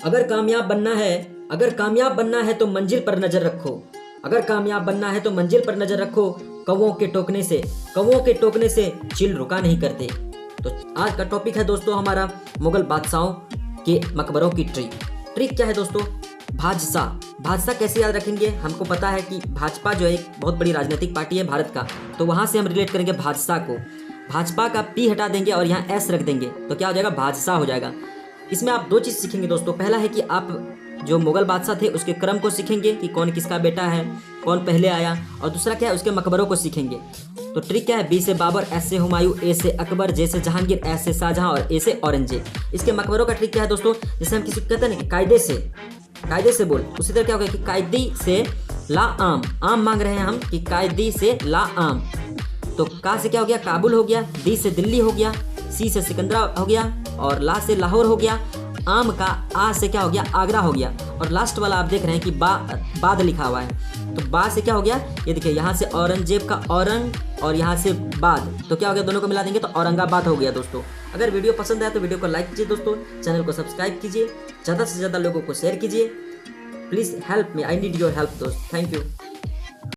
अगर कामयाब बनना है तो मंजिल पर नजर रखो। अगर कामयाब बनना है तो मंजिल पर नजर रखो। कौवों के टोकने से चील रुका नहीं करते। तो आज का टॉपिक है दोस्तों हमारा मुगल बादशाहों के मकबरों की ट्रिक क्या है दोस्तों? भाजपा कैसे याद रखेंगे? हमको पता है कि भाजपा जो एक बहुत बड़ी राजनीतिक पार्टी है भारत का, तो वहां से हम रिलेट करेंगे भाजपा को। भाजपा का पी हटा देंगे और यहाँ एस रख देंगे तो क्या हो जाएगा? भाजपा हो जाएगा। इसमें आप दो चीज़ सीखेंगे दोस्तों। पहला है कि आप जो मुगल बादशाह थे उसके क्रम को सीखेंगे कि कौन किसका बेटा है, कौन पहले आया, और दूसरा क्या है, उसके मकबरों को सीखेंगे। तो ट्रिक क्या है? बी से बाबर, एस से हुमायूं, ए से अकबर, जे से जहांगीर, एस से शाहजहां और ए से औरंगजेब। इसके मकबरों का ट्रिक क्या है दोस्तों? जैसे हम किसी को कहते हैं ना कायदे से बोल, उसी तरह क्या होगा कि कायदी से ला आम मांग रहे हैं हम कि कायदी से ला आम। तो का से क्या हो गया? काबुल हो गया। दी से दिल्ली हो गया। सी से सिकंदरा हो गया और ला से लाहौर हो गया। आम का आ से क्या हो गया? आगरा हो गया। और लास्ट वाला आप देख रहे हैं कि बाद लिखा हुआ है, तो बा से क्या हो गया? ये देखिए, यहाँ से औरंगजेब का औरंग और यहाँ से बाद, तो क्या हो गया? दोनों को मिला देंगे तो औरंगाबाद हो गया दोस्तों। अगर वीडियो पसंद आया तो वीडियो को लाइक कीजिए दोस्तों, चैनल को सब्सक्राइब कीजिए, ज़्यादा से ज़्यादा लोगों को शेयर कीजिए। Please help me, I need your help दोस्त। Thank you.